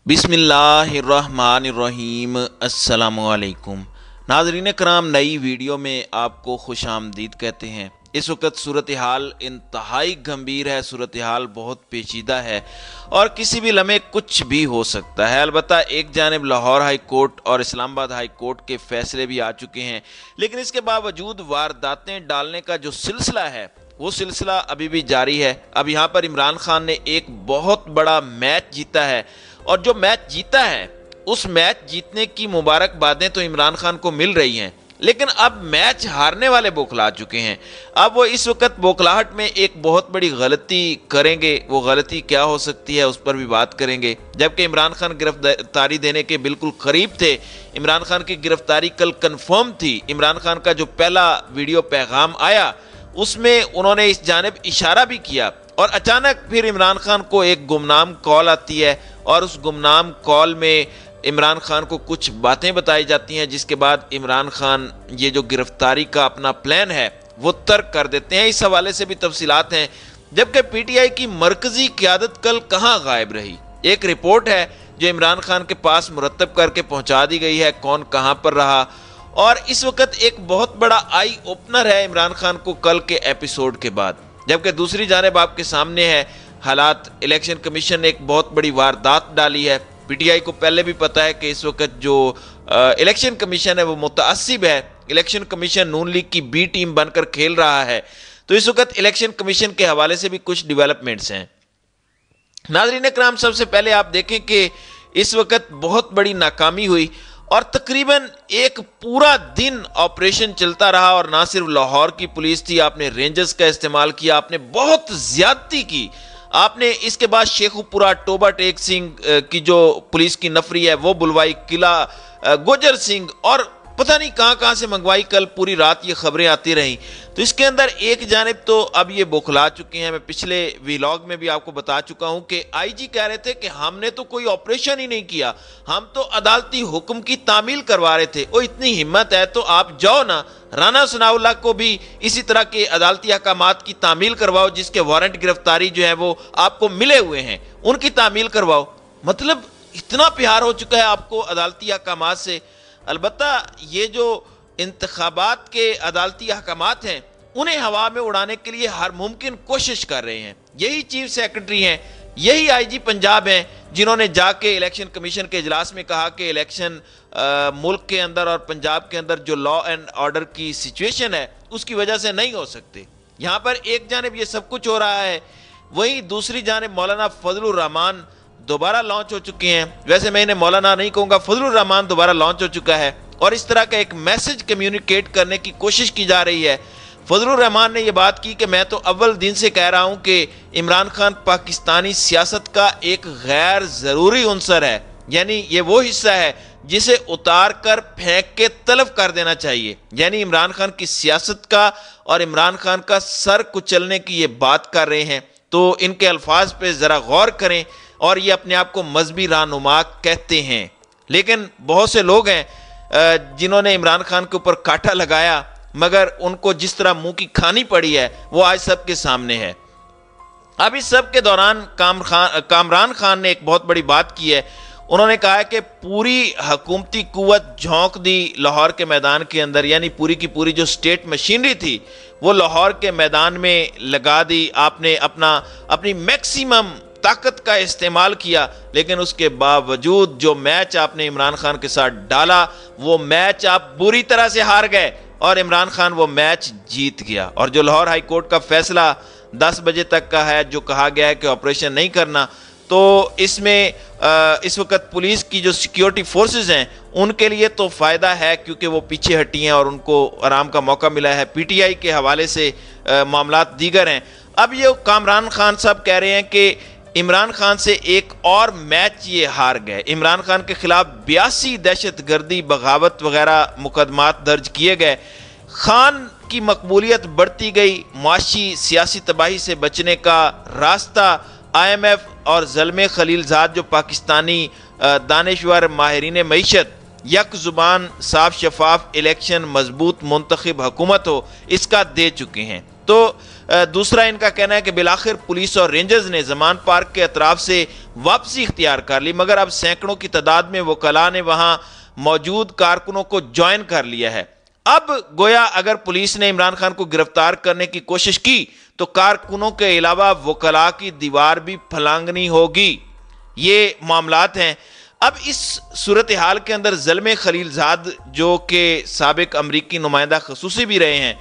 बिस्मिल्लाहिर्रहमानिर्रहीम। अस्सलामुअलैकुम नाज़रीन कराम, नई वीडियो में आपको खुशामदीद कहते हैं। इस वक्त सूरत हाल इंतहाई गंभीर है, सूरत हाल बहुत पेचीदा है और किसी भी लम्हे कुछ भी हो सकता है। अलबत्ता एक जानिब लाहौर हाई कोर्ट और इस्लामाबाद हाई कोर्ट के फैसले भी आ चुके हैं, लेकिन इसके बावजूद वारदातें डालने का जो सिलसिला है वो सिलसिला अभी भी जारी है। अब यहाँ पर इमरान खान ने एक बहुत बड़ा मैच जीता है और जो मैच जीता है उस मैच जीतने की मुबारकबादें तो इमरान खान को मिल रही हैं, लेकिन अब मैच हारने वाले बौखला चुके हैं। अब वो इस वक्त बौखलाहट में एक बहुत बड़ी गलती करेंगे। वो गलती क्या हो सकती है उस पर भी बात करेंगे। जबकि इमरान खान गिरफ्तारी देने के बिल्कुल करीब थे, इमरान खान की गिरफ्तारी कल कन्फर्म थी। इमरान खान का जो पहला वीडियो पैगाम आया उसमें उन्होंने इस जानिब इशारा भी किया और अचानक फिर इमरान खान को एक गुमनाम कॉल आती है और उस गुमनाम कॉल में इमरान खान को कुछ बातें बताई जाती हैं, जिसके बाद इमरान खान ये जो गिरफ्तारी का अपना प्लान है वो तर्क कर देते हैं। इस हवाले से भी तफसीलात हैं। जबकि पीटीआई की मरकजी क़यादत कल कहाँ गायब रही। एक रिपोर्ट है जो इमरान खान के पास मुरतब करके पहुँचा दी गई है, कौन कहाँ पर रहा। और इस वक्त एक बहुत बड़ा आई ओपनर है इमरान खान को कल के एपिसोड के बाद। जबकि दूसरी जानिब आपके सामने है हालात। इलेक्शन कमीशन ने एक बहुत बड़ी वारदात डाली है। पीटीआई को पहले भी पता है कि इस वक्त जो इलेक्शन कमीशन है वो मुतअस्सिब है। इलेक्शन कमीशन नून लीग की बी टीम बनकर खेल रहा है। तो इस वक्त इलेक्शन कमीशन के हवाले से भी कुछ डेवलपमेंट्स हैं। नाज़रीन कराम, सबसे पहले आप देखें कि इस वक्त बहुत बड़ी नाकामी हुई और तकरीबन एक पूरा दिन ऑपरेशन चलता रहा। और ना सिर्फ लाहौर की पुलिस थी, आपने रेंजर्स का इस्तेमाल किया, आपने बहुत ज्यादती की। आपने इसके बाद शेखुपुरा टोबा टेक सिंह की जो पुलिस की नफरी है वो बुलवाई, किला गुजर सिंह और पता नहीं कहां कहां से मंगवाई। कल पूरी रात ये खबरें आती रहीं। तो इसके अंदर एक जानिब तो अब ये बौखला चुके हैं। मैं पिछले व्लॉग में भी आपको बता चुका हूं कि आईजी कह रहे थे कि हमने तो कोई ऑपरेशन ही नहीं किया, हम तो अदालती हुक्म की तामील करवा रहे थे। वो इतनी हिम्मत है तो आप जाओ ना, राना सनाउल्लाह को भी इसी तरह के अदालती अहकामात की तामील करवाओ, जिसके वारंट गिरफ्तारी जो है वो आपको मिले हुए हैं, उनकी तामील करवाओ। मतलब इतना प्यार हो चुका है आपको अदालती अहकामात से। अलबत्ता ये जो इंतखाबात के अदालती अहकामात हैं उन्हें हवा में उड़ाने के लिए हर मुमकिन कोशिश कर रहे हैं। यही चीफ सेक्रेटरी हैं, यही आईजी पंजाब हैं जिन्होंने जाके इलेक्शन कमीशन के इजलास में कहा कि इलेक्शन मुल्क के अंदर और पंजाब के अंदर जो लॉ एंड ऑर्डर की सिचुएशन है उसकी वजह से नहीं हो सकते। यहाँ पर एक जानिब ये सब कुछ हो रहा है, वहीं दूसरी जानिब मौलाना फजलुर रहमान दोबारा लॉन्च हो चुके हैं। वैसे मैं इन्हें मौलाना नहीं कहूँगा, फजलुर रहमान दोबारा लॉन्च हो चुका है और इस तरह का एक मैसेज कम्युनिकेट करने की कोशिश की जा रही है। फजलुर रहमान ने यह बात की कि मैं तो अव्वल दिन से कह रहा हूँ कि इमरान खान पाकिस्तानी सियासत का एक गैर ज़रूरी उनसर है, यानी ये वो हिस्सा है जिसे उतार कर फेंक के तलब कर देना चाहिए। यानी इमरान खान की सियासत का और इमरान खान का सर कुचलने की ये बात कर रहे हैं। तो इनके अल्फाज पे ज़रा गौर करें। और ये अपने आप को मजहबी रहनुमा कहते हैं, लेकिन बहुत से लोग हैं जिन्होंने इमरान खान के ऊपर कांटा लगाया, मगर उनको जिस तरह मुंह की खानी पड़ी है वो आज सबके सामने है। अब इस सब के दौरान कामरान खान ने एक बहुत बड़ी बात की है। उन्होंने कहा है कि पूरी हुकूमती कुव्वत झोंक दी लाहौर के मैदान के अंदर, यानी पूरी की पूरी जो स्टेट मशीनरी थी वो लाहौर के मैदान में लगा दी। आपने अपनी मैक्सिमम ताकत का इस्तेमाल किया, लेकिन उसके बावजूद जो मैच आपने इमरान खान के साथ डाला वो मैच आप बुरी तरह से हार गए और इमरान खान वो मैच जीत गया। और जो लाहौर हाई कोर्ट का फैसला 10 बजे तक का है, जो कहा गया है कि ऑपरेशन नहीं करना, तो इसमें इस वक्त पुलिस की जो सिक्योरिटी फोर्सेस हैं उनके लिए तो फ़ायदा है क्योंकि वो पीछे हटी हैं और उनको आराम का मौका मिला है। पीटीआई के हवाले से मामलात दीगर हैं। अब ये कामरान खान साहब कह रहे हैं कि इमरान खान से एक और मैच ये हार गए। इमरान खान के खिलाफ 82 दहशतगर्दी, बगावत वगैरह मुकदमात दर्ज किए गए। खान की मकबूलियत बढ़ती गई। मुआशी सियासी तबाही से बचने का रास्ता IMF और ज़ल्मे खलीलजाद जो पाकिस्तानी दानिशवर माहिरीन मईशत यक ज़ुबान साफ शफाफ इलेक्शन मजबूत मुंतखब हुकूमत हो इसका दे चुके हैं। तो दूसरा इनका कहना है कि बिलाखिर पुलिस और रेंजर्स ने जमान पार्क के अतराफ से वापसी इख्तियार कर ली, मगर अब सैकड़ों की तादाद में वकला ने वहां मौजूद कारकुनों को ज्वाइन कर लिया है। अब गोया अगर पुलिस ने इमरान खान को गिरफ्तार करने की कोशिश की तो कारकुनों के अलावा वकला की दीवार भी फलांगनी होगी। ये मामलात हैं। अब इस सूरत हाल के अंदर ज़ल्मे खलीलजाद जो कि साबिक अमरीकी नुमाइंदा खसूसी भी रहे हैं,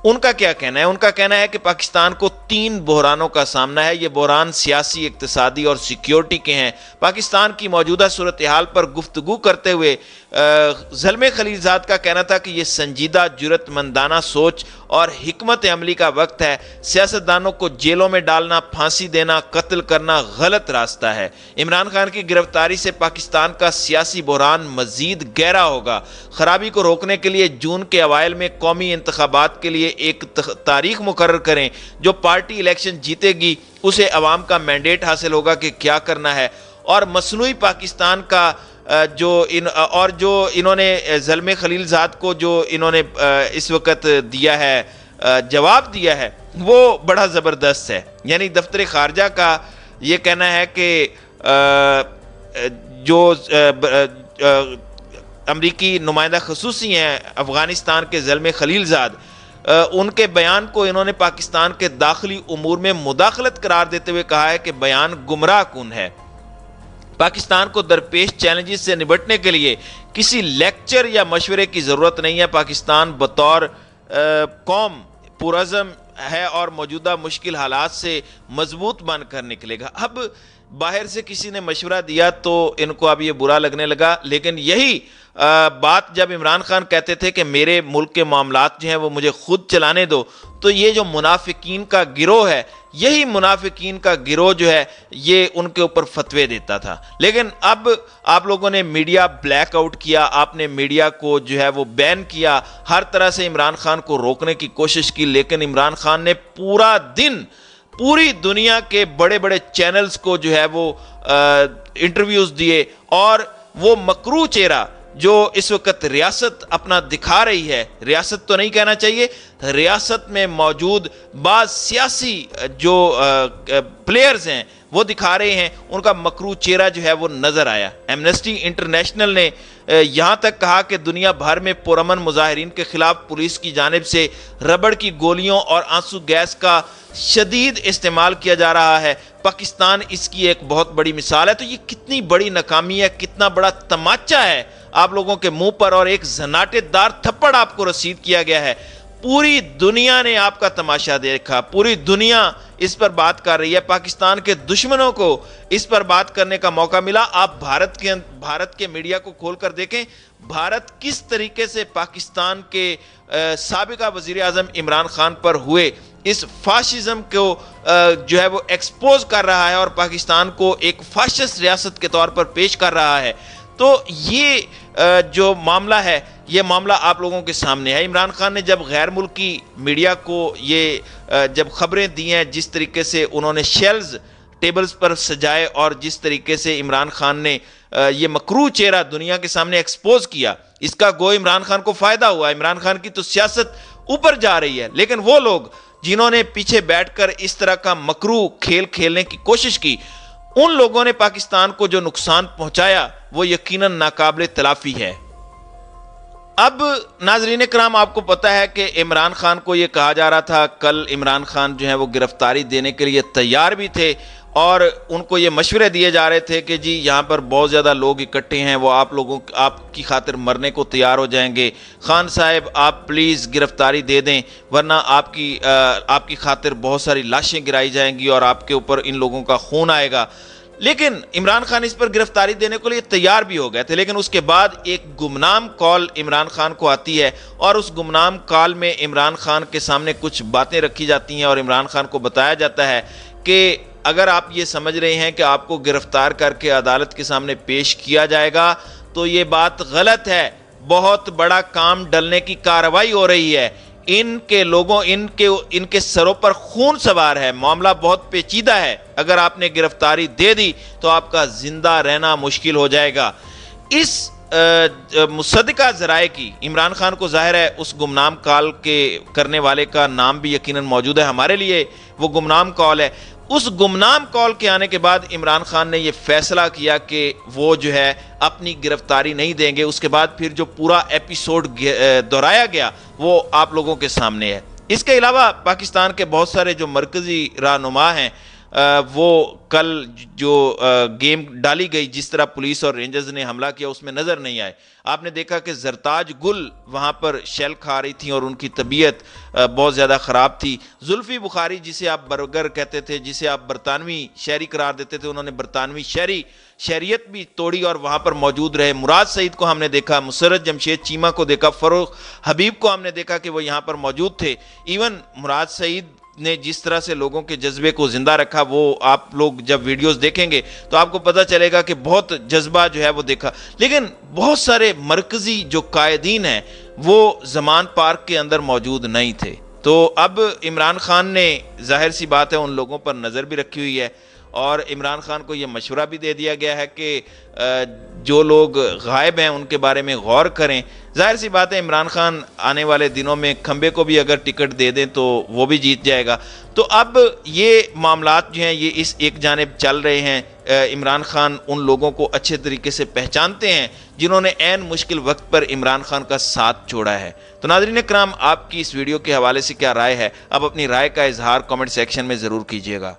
उनका क्या कहना है? उनका कहना है कि पाकिस्तान को 3 बहरानों का सामना है। ये बहरान सियासी, इक्तिसादी और सिक्योरिटी के हैं। पाकिस्तान की मौजूदा सूरत हाल पर गुफ्तगू करते हुए ज़ल्मे खलीलजाद का कहना था कि यह संजीदा, जुर्रतमंदाना सोच और हिकमत अमली का वक्त है। सियासतदानों को जेलों में डालना, फांसी देना, कत्ल करना गलत रास्ता है। इमरान खान की गिरफ्तारी से पाकिस्तान का सियासी बहरान मजीद गहरा होगा। खराबी को रोकने के लिए जून के अवाइल में कौमी इंतखाबात के लिए एक तारीख मुकर्रर करें। जो पार्टी इलेक्शन जीतेगी उसे अवाम का मैंडेट हासिल होगा कि क्या करना है। और मसनूई पाकिस्तान का जो इन्होंने ज़ल्मे खलीलजाद को जो इन्होंने इस वक्त दिया है, जवाब दिया है, वो बड़ा ज़बरदस्त है। यानी दफ्तर खारजा का ये कहना है कि जो अमरीकी नुमाइंदा खसूसी हैं अफ़गानिस्तान के ज़ल्मे खलीलजाद, उनके बयान को इन्होंने पाकिस्तान के दाखिली उमूर में मुदाखलत करार देते हुए कहा है कि बयान गुमराह कुन है। पाकिस्तान को दरपेश चैलेंजेस से निपटने के लिए किसी लेक्चर या मशवरे की ज़रूरत नहीं है। पाकिस्तान बतौर कौम पुरज़म है और मौजूदा मुश्किल हालात से मजबूत बनकर निकलेगा। अब बाहर से किसी ने मशवरा दिया तो इनको अब ये बुरा लगने लगा, लेकिन यही बात जब इमरान खान कहते थे कि मेरे मुल्क के मामलात जो हैं वो मुझे खुद चलाने दो, तो ये जो मुनाफिकीन का गिरोह है, यही मुनाफिकीन का गिरोह जो है ये उनके ऊपर फतवे देता था। लेकिन अब आप लोगों ने मीडिया ब्लैकआउट किया, आपने मीडिया को जो है वो बैन किया, हर तरह से इमरान खान को रोकने की कोशिश की, लेकिन इमरान खान ने पूरा दिन पूरी दुनिया के बड़े बड़े चैनल्स को जो है वो इंटरव्यूज दिए। और वो मकरू चेहरा जो इस वक्त रियासत अपना दिखा रही है, रियासत तो नहीं कहना चाहिए, रियासत में मौजूद बाज़ सियासी जो प्लेयर्स हैं वो दिखा रहे हैं, उनका मकरू चेहरा जो है वो नज़र आया। एमनेस्टी इंटरनेशनल ने यहाँ तक कहा कि दुनिया भर में पुरअमन मुजाहिरीन के खिलाफ पुलिस की जानिब से रबड़ की गोलियों और आंसू गैस का शदीद इस्तेमाल किया जा रहा है। पाकिस्तान इसकी एक बहुत बड़ी मिसाल है। तो ये कितनी बड़ी नाकामी है, कितना बड़ा तमाचा है आप लोगों के मुंह पर, और एक जनाटेदार थप्पड़ आपको रसीद किया गया है। पूरी दुनिया ने आपका तमाशा देखा, पूरी दुनिया इस पर बात कर रही है, पाकिस्तान के दुश्मनों को इस पर बात करने का मौका मिला। आप भारत के मीडिया को खोलकर देखें, भारत किस तरीके से पाकिस्तान के साबिका वजीर आज़म इमरान खान पर हुए इस फाशिज्म को जो है वो एक्सपोज कर रहा है और पाकिस्तान को एक फाशिस्ट रियासत के तौर पर पेश कर रहा है। तो ये जो मामला है, ये मामला आप लोगों के सामने है। इमरान खान ने जब गैर मुल्की मीडिया को ये जब खबरें दी हैं, जिस तरीके से उन्होंने शेल्स टेबल्स पर सजाए और जिस तरीके से इमरान खान ने ये मकरू चेहरा दुनिया के सामने एक्सपोज किया, इसका गो इमरान खान को फायदा हुआ। इमरान खान की तो सियासत ऊपर जा रही है, लेकिन वो लोग जिन्होंने पीछे बैठकर इस तरह का मकरू खेल खेलने की कोशिश की, उन लोगों ने पाकिस्तान को जो नुकसान पहुंचाया वो यकीनन नाकाबिले तलाफी है। अब नाजरीन कराम, आपको पता है कि इमरान खान को ये कहा जा रहा था, कल इमरान खान जो है वो गिरफ्तारी देने के लिए तैयार भी थे और उनको ये मशवरे दिए जा रहे थे कि जी यहाँ पर बहुत ज़्यादा लोग इकट्ठे हैं, वो आपकी खातिर मरने को तैयार हो जाएंगे। खान साहब आप प्लीज़ गिरफ्तारी दे दें, वरना आपकी खातिर बहुत सारी लाशें गिराई जाएंगी और आपके ऊपर इन लोगों का खून आएगा। लेकिन इमरान खान इस पर गिरफ्तारी देने के लिए तैयार भी हो गए थे। लेकिन उसके बाद एक गुमनाम कॉल इमरान खान को आती है और उस गुमनाम कॉल में इमरान खान के सामने कुछ बातें रखी जाती हैं और इमरान खान को बताया जाता है कि अगर आप ये समझ रहे हैं कि आपको गिरफ्तार करके अदालत के सामने पेश किया जाएगा तो ये बात गलत है। बहुत बड़ा काम डलने की कार्रवाई हो रही है। इनके सरों पर खून सवार है। मामला बहुत पेचीदा है। अगर आपने गिरफ्तारी दे दी तो आपका जिंदा रहना मुश्किल हो जाएगा। इस मुसद्दिका ज़राए की, इमरान खान को ज़ाहिर है उस गुमनाम कॉल के करने वाले का नाम भी यकीनन मौजूद है, हमारे लिए वो गुमनाम कॉल है। उस गुमनाम कॉल के आने के बाद इमरान खान ने ये फैसला किया कि वो जो है अपनी गिरफ्तारी नहीं देंगे। उसके बाद फिर जो पूरा एपिसोड दोहराया गया वो आप लोगों के सामने है। इसके अलावा पाकिस्तान के बहुत सारे जो मरकज़ी रहनुमा हैं वो कल जो गेम डाली गई, जिस तरह पुलिस और रेंजर्स ने हमला किया, उसमें नज़र नहीं आए। आपने देखा कि जरताज गुल वहाँ पर शेल खा रही थी और उनकी तबीयत बहुत ज़्यादा ख़राब थी। जुल्फ़ी बुखारी, जिसे आप बर्गर कहते थे, जिसे आप बरतानवी शहरी करार देते थे, उन्होंने बरतानवी शहरियत भी तोड़ी और वहाँ पर मौजूद रहे। मुराद सईद को हमने देखा, मुसर्रत जमशेद चीमा को देखा, फ़रूख हबीब को हमने देखा कि वो यहाँ पर मौजूद थे। इवन मुराद सईद ने जिस तरह से लोगों के जज्बे को जिंदा रखा, वो आप लोग जब वीडियोस देखेंगे तो आपको पता चलेगा कि बहुत जज्बा जो है वो देखा। लेकिन बहुत सारे मरकजी जो कायदीन हैं वो ज़मान पार्क के अंदर मौजूद नहीं थे। तो अब इमरान खान ने जाहिर सी बात है उन लोगों पर नज़र भी रखी हुई है और इमरान खान को यह मशवरा भी दे दिया गया है कि जो लोग गायब हैं उनके बारे में गौर करें। जाहिर सी बात है इमरान खान आने वाले दिनों में खंबे को भी अगर टिकट दे दें तो वो भी जीत जाएगा। तो अब ये मामलात जो हैं ये इस एक जानिब चल रहे हैं। इमरान खान उन लोगों को अच्छे तरीके से पहचानते हैं जिन्होंने ऐन मुश्किल वक्त पर इमरान खान का साथ छोड़ा है। तो नाज़रीन इकराम, आपकी इस वीडियो के हवाले से क्या राय है? अब अपनी राय का इजहार कमेंट सेक्शन में ज़रूर कीजिएगा।